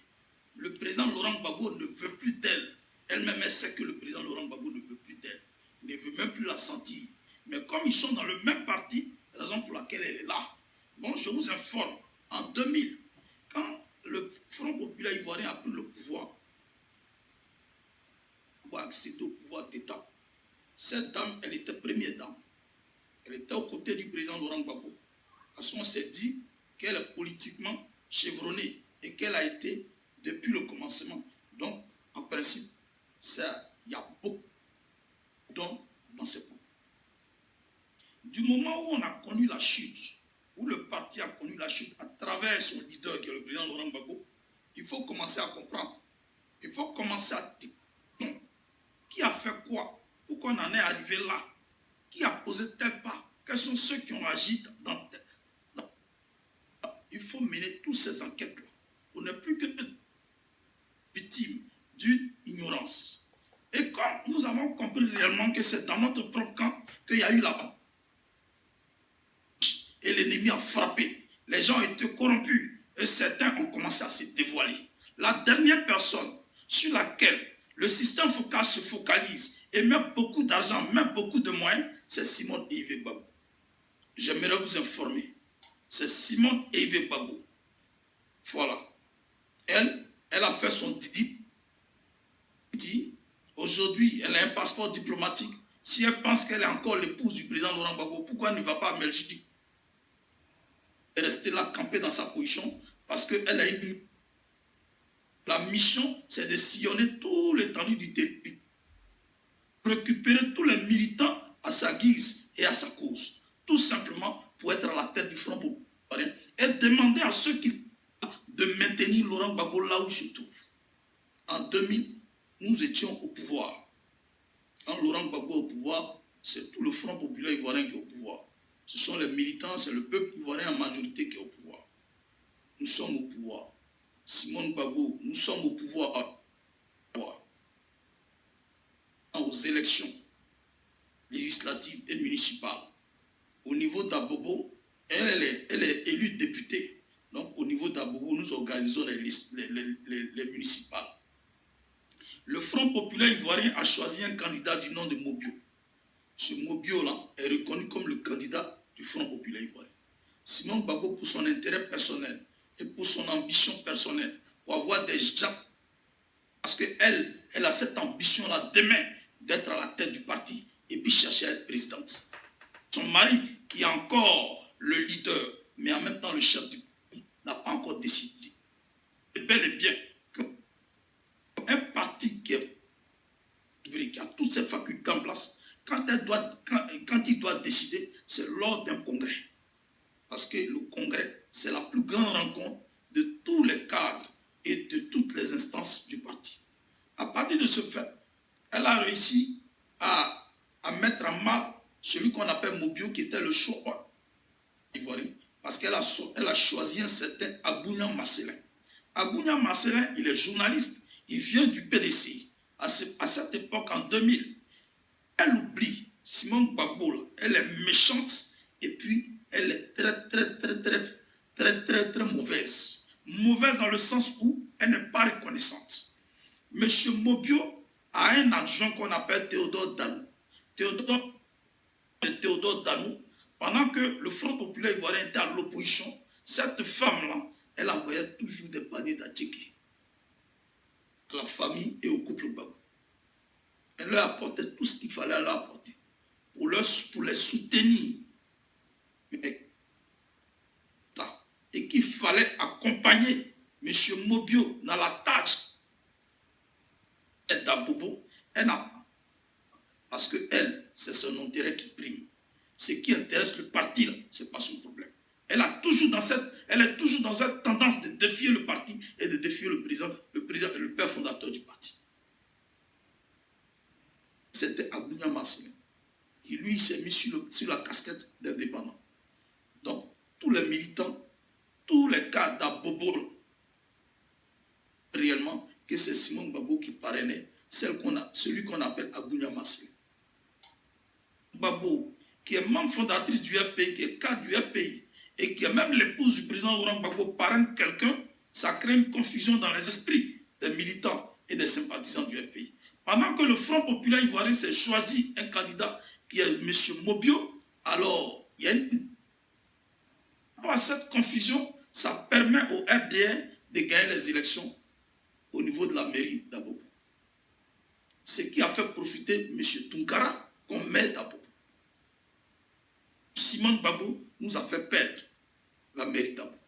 Le président Laurent Gbagbo ne veut plus d'elle. Elle-même, elle sait que le président Laurent Gbagbo ne veut plus d'elle. Il ne veut même plus la sentir. Mais comme ils sont dans le même parti, raison pour laquelle elle est là. Bon, je vous informe. En 2000, quand le Ivoirien a pris le pouvoir pour accéder au pouvoir d'État. Cette dame, elle était première dame. Elle était aux côtés du président Laurent Gbagbo. Parce qu'on s'est dit qu'elle est politiquement chevronnée et qu'elle a été depuis le commencement. Donc, en principe, il y a beaucoup d'hommes dans ces propos. Du moment où on a connu la chute, où le parti a connu la chute à travers son leader, qui est le président Laurent Gbagbo, il faut commencer à comprendre. Il faut commencer à dire qui a fait quoi, pourquoi on en est arrivé là, qui a posé tel pas, quels sont ceux qui ont agi dans tel. Il faut mener toutes ces enquêtes-là. On n'est plus que victime d'une ignorance. Et quand nous avons compris réellement que c'est dans notre propre camp qu'il y a eu la et l'ennemi a frappé, les gens ont été corrompus et certains ont commencé à se dévoiler. La dernière personne sur laquelle le système focal se focalise et met beaucoup d'argent, met beaucoup de moyens, c'est Simone Yves Gbagbo. J'aimerais vous informer. C'est Simone Yves Gbagbo. Voilà. Elle a fait son Didi. Aujourd'hui, elle a un passeport diplomatique. Si elle pense qu'elle est encore l'épouse du président Laurent Gbagbo, pourquoi elle ne va pas à Belgique? Elle est restée là, campée dans sa position, parce qu'elle a une... La mission, c'est de sillonner tout l'étendue du pays. Récupérer tous les militants à sa guise et à sa cause. Tout simplement pour être à la tête du Front populaire et demander à ceux qui de maintenir Laurent Gbagbo là où il se trouve. En 2000, nous étions au pouvoir. Quand Laurent Gbagbo est au pouvoir, c'est tout le Front populaire ivoirien qui est au pouvoir. Ce sont les militants, c'est le peuple ivoirien en majorité qui est au pouvoir. Nous sommes au pouvoir. Simone Gbagbo, nous sommes au pouvoir. Aux élections législatives et municipales. Au niveau d'Abobo, elle est élue députée. Donc au niveau d'Abobo, nous organisons les municipales. Le Front populaire ivoirien a choisi un candidat du nom de Mobio. Ce Mobio-là est reconnu comme le candidat du Front populaire ivoirien. Simone Gbagbo, pour son intérêt personnel et pour son ambition personnelle, pour avoir des gens, parce qu'elle a cette ambition-là demain d'être à la tête du parti et puis chercher à être présidente. Son mari, qui est encore le leader, mais en même temps le chef du parti, n'a pas encore décidé. Et bel et bien qu'un parti qui a toutes ses facultés en place, quand il doit décider, c'est lors d'un congrès. Parce que le congrès, c'est la plus grande rencontre de tous les cadres et de toutes les instances du parti. À partir de ce fait, elle a réussi à mettre en mal celui qu'on appelle Mobio, qui était le choix ivoirien, parce qu'elle a choisi un certain Agounia Marcelin. Agounia Marcelin, il est journaliste, il vient du PDC. À cette époque, en 2000, elle oublie Simone Gbagbo, elle est méchante et puis elle est très mauvaise. Mauvaise dans le sens où elle n'est pas reconnaissante. Monsieur Mobio a un adjoint qu'on appelle Théodore Danou. Théodore Danou, pendant que le Front populaire ivoirien était à l'opposition, cette femme-là, elle envoyait toujours des paniers d'attiqués à la famille et au couple Gbagbo. Elle leur apportait tout ce qu'il fallait leur apporter pour les soutenir. Et qu'il fallait accompagner M. Mobio dans la tâche d'Abobo. Elle n'a pas. Parce que elle, c'est son intérêt qui prime. Ce qui intéresse le parti, ce n'est pas son problème. Elle est toujours dans cette tendance de défier le parti et de défier le président, le père fondateur du parti. C'était Agounia Marcelin. Et lui, il s'est mis sur la casquette d'indépendant. Donc, tous les militants, tous les cas d'Abobo, réellement, que c'est Simone Gbagbo qui parrainait, celui qu'on appelle Agounia Marcelin. Gbagbo, qui est membre fondatrice du FPI, qui est cadre du FPI, et qui est même l'épouse du président Laurent Gbagbo, parraine quelqu'un, ça crée une confusion dans les esprits des militants et des sympathisants du FPI. Pendant que le Front populaire ivoirien s'est choisi un candidat qui est M. Mobio, alors il y a à cette confusion, ça permet au RDR de gagner les élections au niveau de la mairie d'Abobo. Ce qui a fait profiter M. Tunkara comme maire d'Abobo. Simon Gbagbo nous a fait perdre la mairie d'Abobo.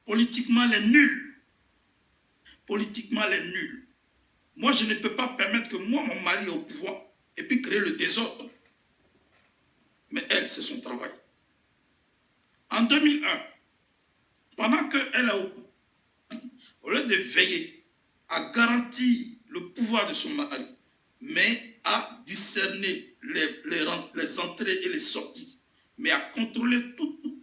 Politiquement, elle est nulle. Politiquement, elle est nulle. Moi, je ne peux pas permettre que moi, mon mari est au pouvoir et puis créer le désordre. Mais elle, c'est son travail. En 2001, pendant qu'elle est au lieu de veiller à garantir le pouvoir de son mari, mais à discerner les entrées et les sorties, mais à contrôler tout,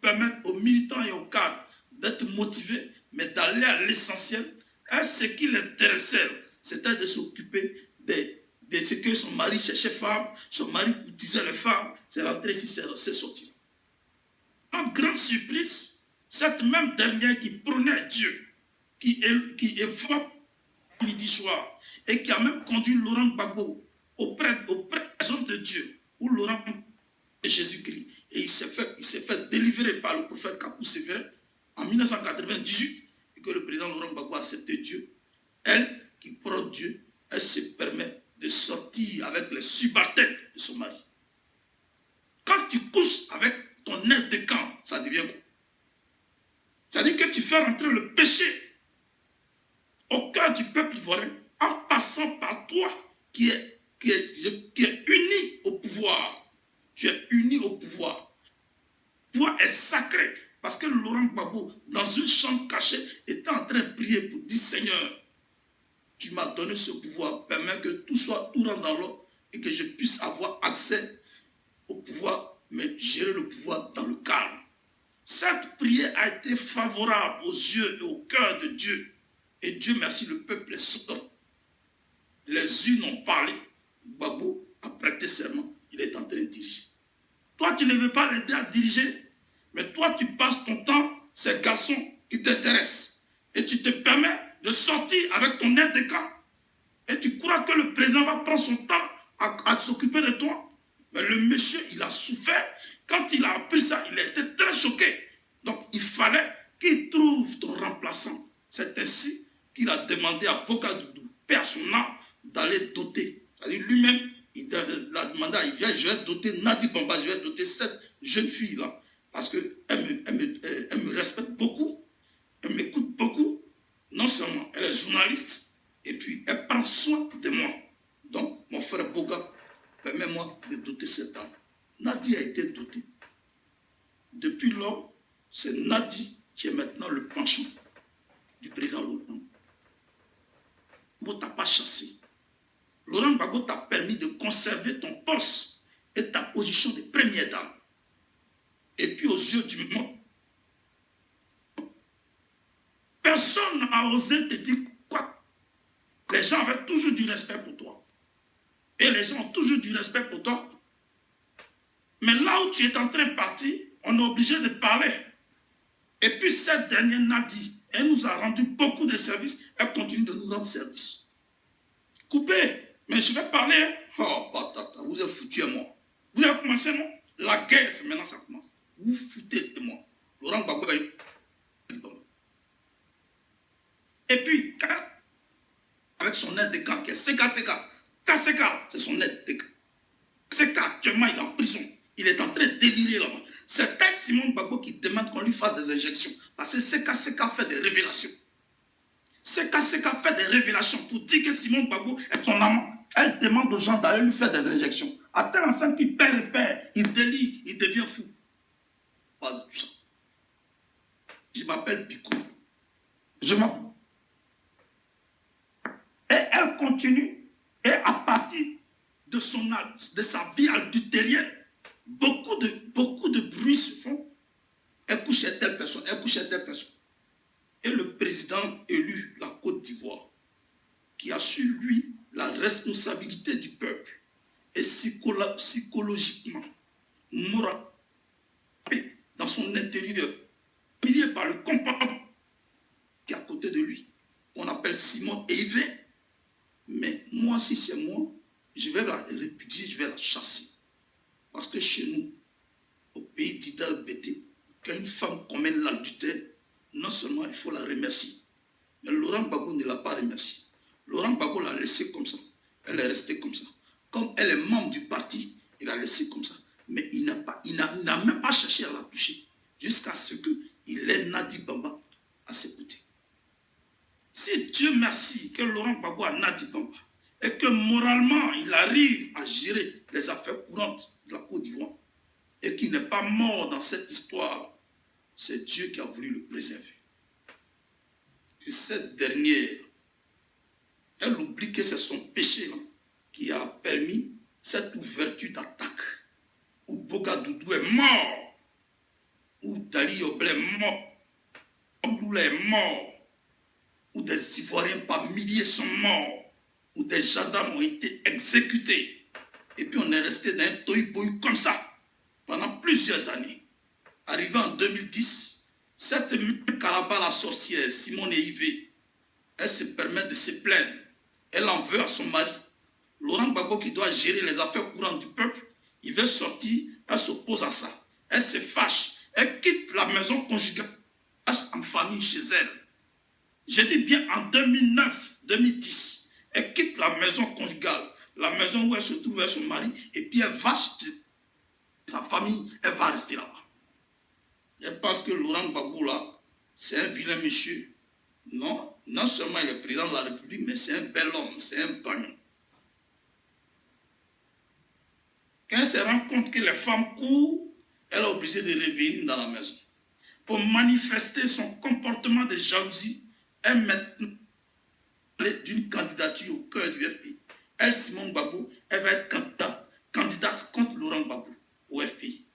permettre aux militants et aux cadres d'être motivés, mais d'aller à l'essentiel. Ce qui l'intéressait, c'était de s'occuper de ce que son mari cherchait femme, son mari courtisait les femmes, c'est rentré ici, c'est sorti. En grande surprise, cette même dernière qui prônait Dieu, qui évoque midi soir, et qui a même conduit Laurent Gbagbo auprès des hommes de Dieu, ou Laurent de Jésus-Christ, et il s'est fait délivrer par le prophète Kakou Sévérin en 1998, et que le président Laurent Gbagbo a accepté Dieu. Elle, qui prend Dieu, elle se permet de sortir avec les subalternes de son mari. Quand tu couches avec ton aide de camp, ça devient quoi? C'est-à-dire que tu fais rentrer le péché au cœur du peuple ivoirien en passant par toi qui est uni au pouvoir. Tu es uni au pouvoir. Toi est sacré parce que Laurent Gbagbo, dans une chambre cachée, était en train de prier pour dire Seigneur, tu m'as donné ce pouvoir, permets que tout rentre dans l'ordre et que je puisse avoir accès au pouvoir, mais gérer le pouvoir dans le calme. Cette prière a été favorable aux yeux et au cœur de Dieu. Et Dieu merci, le peuple est sorti. Les unes ont parlé. Gbagbo a prêté serment. Il est en train de diriger. Toi, tu ne veux pas l'aider à diriger, mais toi, tu passes ton temps, ces garçons qui t'intéressent. Et tu te permets de sortir avec ton aide de camp. Et tu crois que le président va prendre son temps à s'occuper de toi. Mais le monsieur, il a souffert. Quand il a appris ça, il a été très choqué. Donc, il fallait qu'il trouve ton remplaçant. C'est ainsi qu'il a demandé à Bokadoudou, paix à son âme, d'aller doter. C'est-à-dire lui-même, il a demandé, il vient, je vais doter Nadi Bamba, je vais doter cette jeune fille-là. Parce qu'elle me respecte beaucoup, elle m'écoute beaucoup. Non seulement elle est journaliste, et puis elle prend soin de moi. Donc, mon frère Boga, permets-moi de doter cette dame. Nadi a été dotée. Depuis lors, c'est Nadi qui est maintenant le penchant du président Laurent. Gbagbo t'a pas chassé. Laurent Gbagbo t'a permis de conserver ton poste et ta position de première dame. Et puis aux yeux du monde, personne n'a osé te dire quoi. Les gens avaient toujours du respect pour toi. Et les gens ont toujours du respect pour toi. Mais là où tu es en train de partir, on est obligé de parler. Et puis cette dernière Nadi, elle nous a rendu beaucoup de services. Elle continue de nous rendre service. Coupez. Mais je vais parler. Oh, patata, vous êtes foutu de moi. Vous avez commencé, non? La guerre, c'est maintenant ça commence. Vous foutez de moi. Laurent Gbagbo. Et puis, avec son aide de camp qui est Seka. Kaseka, c'est son aide de camp. Seka, actuellement, il est en prison. Il est en train de délirer là-bas. C'est un Simon Gbagbo qui demande qu'on lui fasse des injections. Parce que Seka fait des révélations. Seka fait des révélations pour dire que Simon Gbagbo est son amant. Elle demande aux gens d'aller lui faire des injections. À tel instant qu'il perd, il délire, il devient fou. Pas de tout ça. Je m'appelle Biko. Je m'appelle. Et elle continue. Et à partir de sa vie adultérienne, beaucoup de bruits se font. Elle couche à telle personne, elle couche à telle personne. Et le président élu de la Côte d'Ivoire, qui a su, lui, la responsabilité du peuple, et psychologiquement, moralement, dans son intérieur, humilié par le comparable qui est à côté de lui, qu'on appelle Simon Eivé. Mais moi, si c'est moi, je vais la répudier, je vais la chasser. Parce que chez nous, au pays d'Ida Bété, quand une femme commet l'adultère, non seulement il faut la remercier. Mais Laurent Gbagbo ne l'a pas remercié. Laurent Gbagbo l'a laissé comme ça. Elle est restée comme ça. Comme elle est membre du parti, il l'a laissé comme ça. Mais il n'a même pas cherché à la toucher. Jusqu'à ce qu'il ait Nadi Bamba à ses côtés. Si Dieu merci que Laurent Gbagbo a Nadi Bamba et que moralement il arrive à gérer les affaires courantes de la Côte d'Ivoire et qu'il n'est pas mort dans cette histoire, c'est Dieu qui a voulu le préserver. Et cette dernière, elle oublie que c'est son péché là, qui a permis cette ouverture d'attaque où Boga Doudou est mort, où Dali Yoblé est mort, où Lula est mort, où des Ivoiriens par milliers sont morts, où des gendarmes ont été exécutés. Et puis on est resté dans un toy-boy comme ça pendant plusieurs années. Arrivé en 2010, cette même Kalaba la sorcière, Simone Yvé, elle se permet de se plaindre. Elle en veut à son mari. Laurent Gbagbo qui doit gérer les affaires courantes du peuple, il veut sortir, elle s'oppose à ça. Elle se fâche, elle quitte la maison conjugale en famille chez elle. Je dis bien en 2009-2010, elle quitte la maison conjugale, la maison où elle se trouve avec son mari, et puis elle va chez sa famille, elle va rester là-bas. Elle pense que Laurent Gbagbo là, c'est un vilain monsieur. Non, non seulement il est président de la République, mais c'est un bel homme, c'est un bagnon. Quand elle se rend compte que les femmes courent, elle est obligée de revenir dans la maison. Pour manifester son comportement de jalousie, elle met d'une candidature au cœur du FPI. Elle, Simone Gbagbo, elle va être candidate contre Laurent Gbagbo au FPI.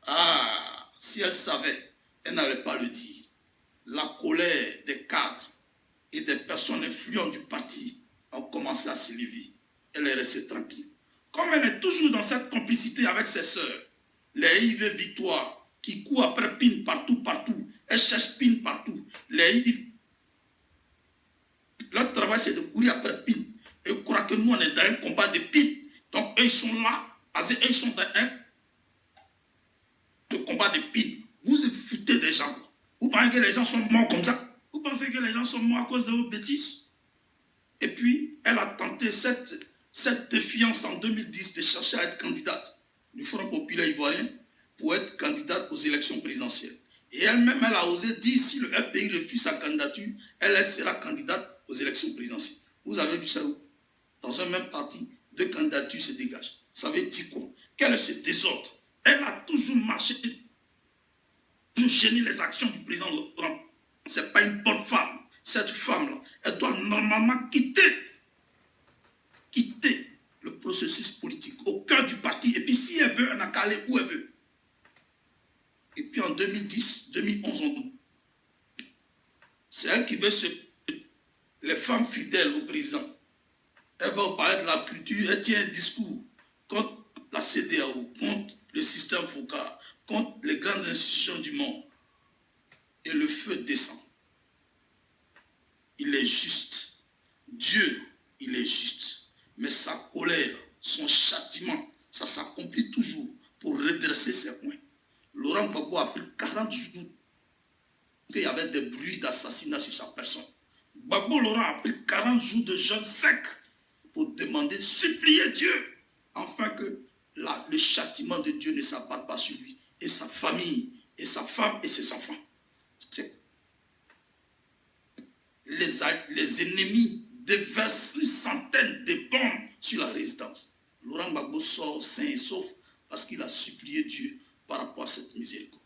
Ah, si elle savait, elle n'allait pas le dire. La colère des cadres et des personnes influentes du parti a commencé à s'élever. Elle est restée tranquille. Comme elle est toujours dans cette complicité avec ses sœurs, les IV Victoire, qui courent après Pin partout, elle cherche Pin partout. Les IV, leur travail c'est de courir après Pin. Et ils croient que nous on est dans un combat de Pin. Donc eux ils sont là, parce qu'ils sont dans un combat de Pin. Vous vous foutez des gens. Vous pensez que les gens sont morts comme ça? Vous pensez que les gens sont morts à cause de vos bêtises? Et puis, elle a tenté cette défiance en 2010 de chercher à être candidate du Front populaire ivoirien pour être candidate aux élections présidentielles. Et elle-même, elle a osé dire si le FPI refuse sa candidature, elle sera candidate aux élections présidentielles. Vous avez vu ça où? Dans un même parti, deux candidatures se dégagent. Ça veut dire quoi? Quel est ce désordre? Elle a toujours marché, toujours gêné les actions du président Laurent. Ce n'est pas une bonne femme. Cette femme-là, elle doit normalement quitter le processus politique au cœur du parti. Et puis si elle veut, elle n'a qu'à aller où elle veut. Et puis en 2010, 2011, c'est elle qui veut les femmes fidèles au président. Elle va parler de la culture, elle tient un discours contre la CEDEAO, contre le système Foucault, contre les grandes institutions du monde. Et le feu descend. Il est juste. Dieu, il est juste. Mais sa colère, son châtiment, ça s'accomplit toujours pour redresser ses points. Laurent Gbagbo a pris 40 jours qu'il y avait des bruits d'assassinat sur sa personne. Gbagbo Laurent a pris 40 jours de jeûne sec pour demander, supplier Dieu, afin que le châtiment de Dieu ne s'abatte pas sur lui, et sa famille, et sa femme, et ses enfants. Les ennemis déversent une centaine de bombes sur la résidence. Laurent Gbagbo sort sain et sauf parce qu'il a supplié Dieu par rapport à cette miséricorde.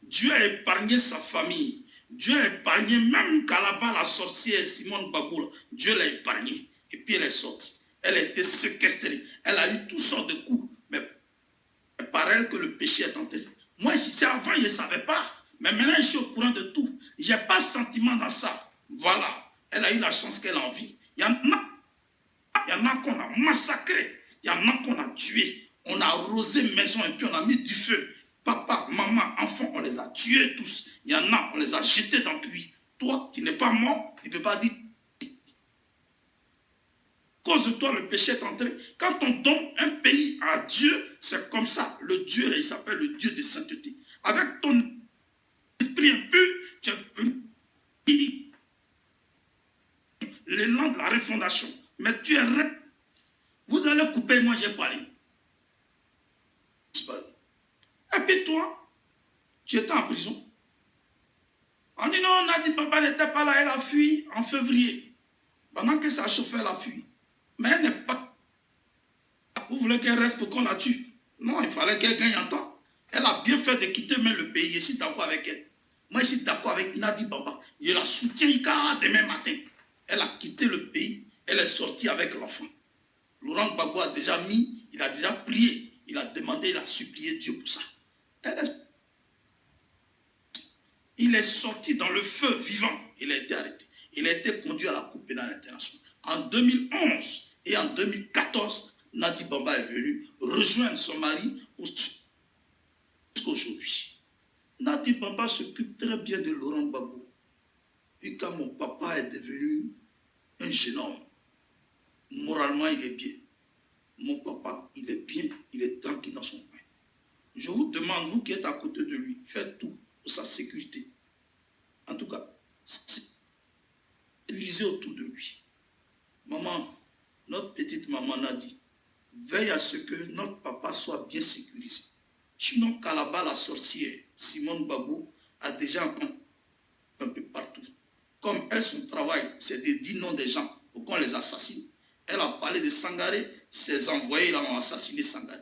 Dieu a épargné sa famille. Dieu a épargné même Kalaba, la sorcière, Simone Gbagbo. Dieu l'a épargné. Et puis elle est sortie. Elle a été séquestrée. Elle a eu toutes sortes de coups. Mais par elle que le péché est entré. Moi, avant, je ne savais pas. Mais maintenant, je suis au courant de tout. Je n'ai pas de sentiment dans ça. Voilà, elle a eu la chance qu'elle a envie. Il y en a qu'on a massacré. Il y en a qu'on a tué. On a arrosé maison et puis on a mis du feu. Papa, maman, enfants, on les a tués tous. Il y en a, on les a jetés dans le puits. Toi, tu n'es pas mort, tu ne peux pas dire. Cause de toi, le péché est entré. Quand on donne un pays à Dieu, c'est comme ça. Le Dieu, il s'appelle le Dieu de sainteté. Avec ton esprit impur, tu es venu refondation. Mais tu es... Vous allez couper, moi j'ai parlé. Et puis toi, tu étais en prison. On dit non, Nadi Bamba n'était pas là, elle a fui en février. Pendant que ça chauffait, elle a fui. Mais elle n'est pas... Vous voulez qu'elle reste pour qu'on la tue? Non, il fallait qu'elle gagne en temps. Elle a bien fait de quitter même le pays. Je suis d'accord avec elle. Moi, je suis d'accord avec Nadi Bamba. Je la soutiens demain matin. Elle a quitté le pays. Elle est sortie avec l'enfant. Laurent Gbagbo a déjà mis, il a déjà prié. Il a demandé, il a supplié Dieu pour ça. Il est sorti dans le feu vivant. Il a été arrêté. Il a été conduit à la Cour pénale internationale. En 2011 et en 2014, Nadi Bamba est venu rejoindre son mari jusqu'aujourd'hui. Nadi Bamba s'occupe très bien de Laurent Gbagbo. Puis quand mon papa est devenu un jeune homme, moralement il est bien. Mon papa, il est bien, il est tranquille dans son coin. Je vous demande, vous qui êtes à côté de lui, faites tout pour sa sécurité. En tout cas, sécurisez autour de lui. Maman, notre petite maman Nadi, veille à ce que notre papa soit bien sécurisé. Sinon, Kalaba, la sorcière, Simone Gbagbo, a déjà un peu partout. Comme elle, son travail, c'est de dire non des gens pour qu'on les assassine. Elle a parlé de Sangaré, ses envoyés l'ont assassiné Sangaré.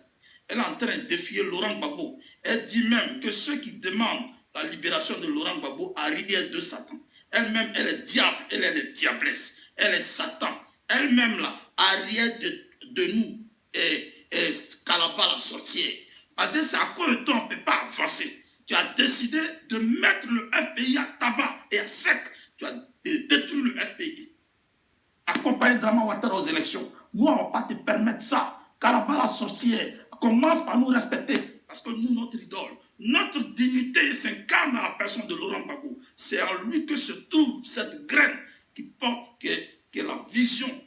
Elle est en train de défier Laurent Gbagbo. Elle dit même que ceux qui demandent la libération de Laurent Gbagbo arrivent de Satan. Elle-même, elle est diable, elle est diablesse, elle est Satan. Elle-même, là, arrière de nous, et Kalaba, la sorcière. Parce que c'est à cause de toi, on ne peut pas avancer. Tu as décidé de mettre le FPI à tabac et à sec. Tu as détruit le FPI. Accompagner Draman Ouattara aux élections. Nous, on ne va pas te permettre ça. Kalaba, la sorcière, commence par nous respecter. Parce que nous, notre idole, notre dignité s'incarne dans la personne de Laurent Gbagbo. C'est en lui que se trouve cette graine qui porte que la vision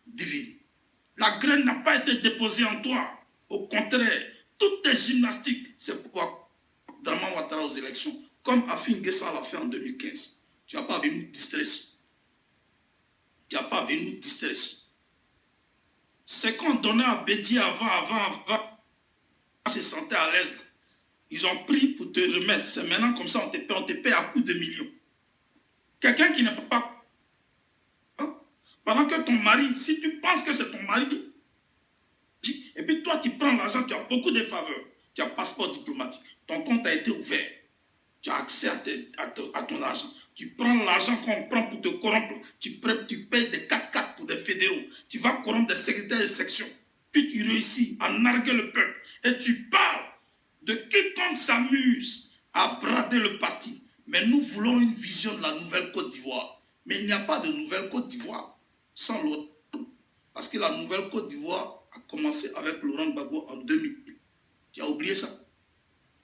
divine. La graine n'a pas été déposée en toi. Au contraire, toutes tes gymnastiques, c'est pourquoi Draman Ouattara aux élections, comme Afin Guessa l'a fait en 2015. Tu n'as pas venu nous distraire. Tu n'as pas venu nous distraire. C'est qu'on donnait à Bédier avant, ils se sentaient à l'aise. Ils ont pris pour te remettre. C'est maintenant comme ça, on te paie à coups de millions. Quelqu'un qui ne peut pas... Hein? Pendant que ton mari, si tu penses que c'est ton mari, et puis toi, tu prends l'argent, tu as beaucoup de faveurs. Tu as un passeport diplomatique. Ton compte a été ouvert. Tu as accès à ton argent. Tu prends l'argent qu'on prend pour te corrompre. Tu payes des 4x4 pour des fédéraux. Tu vas corrompre des secrétaires de section. Puis tu réussis à narguer le peuple. Et tu parles de quiconque s'amuse à brader le parti. Mais nous voulons une vision de la nouvelle Côte d'Ivoire. Mais il n'y a pas de nouvelle Côte d'Ivoire sans l'autre. Parce que la nouvelle Côte d'Ivoire a commencé avec Laurent Gbagbo en 2000. Tu as oublié ça?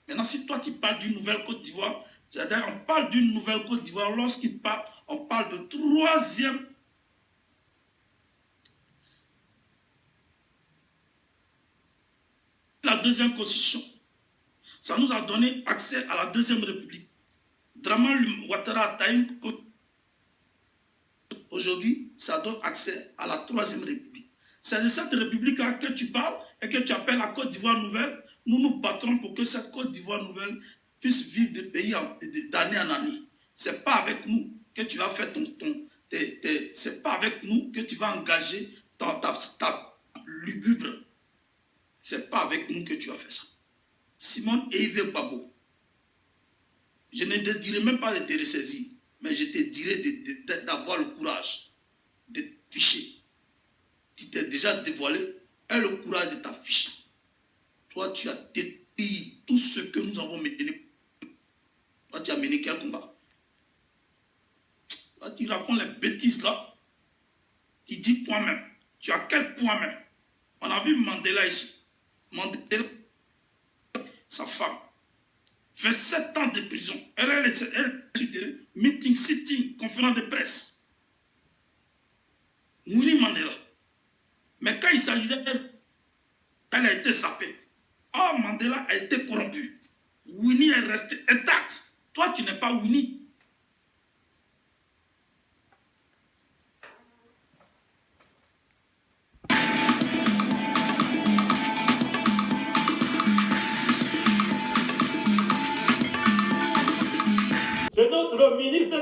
Maintenant, si toi tu parles d'une nouvelle Côte d'Ivoire, c'est-à-dire on parle d'une nouvelle Côte d'Ivoire, lorsqu'il parle, on parle de troisième. La deuxième constitution, ça nous a donné accès à la deuxième république. Draman Ouattara a taillé une côte. Aujourd'hui, ça donne accès à la troisième république. C'est de cette république-là que tu parles et que tu appelles la Côte d'Ivoire nouvelle. Nous nous battrons pour que cette Côte d'Ivoire nouvelle puisse vivre de pays d'année en année. Ce n'est pas avec nous que tu vas faire c'est pas avec nous que tu vas engager ta lugubre. Ce n'est pas avec nous que tu vas faire ça. Simone et Yves Gbagbo, je ne te dirai même pas de te ressaisir, mais je te dirai d'avoir le courage de ficher. Tu t'es déjà dévoilé, et le courage de t'afficher. Toi, tu as détruit tout ce que nous avons mené. Toi, tu as mené quel combat? Toi, tu racontes les bêtises là. Tu dis toi-même. Tu as quel poids même? On a vu Mandela ici. Mandela, sa femme, fait 7 ans de prison. Elle est meeting, sitting, conférence de presse. Winnie Mandela. Mais quand il s'agit d'elle, elle a été sapée. Oh, Mandela a été corrompu. Winnie est resté intact. Toi, tu n'es pas Winnie.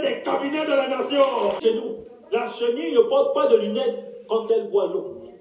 des cabinets de la nation. Chez nous, la chenille ne porte pas de lunettes quand elle voit l'eau.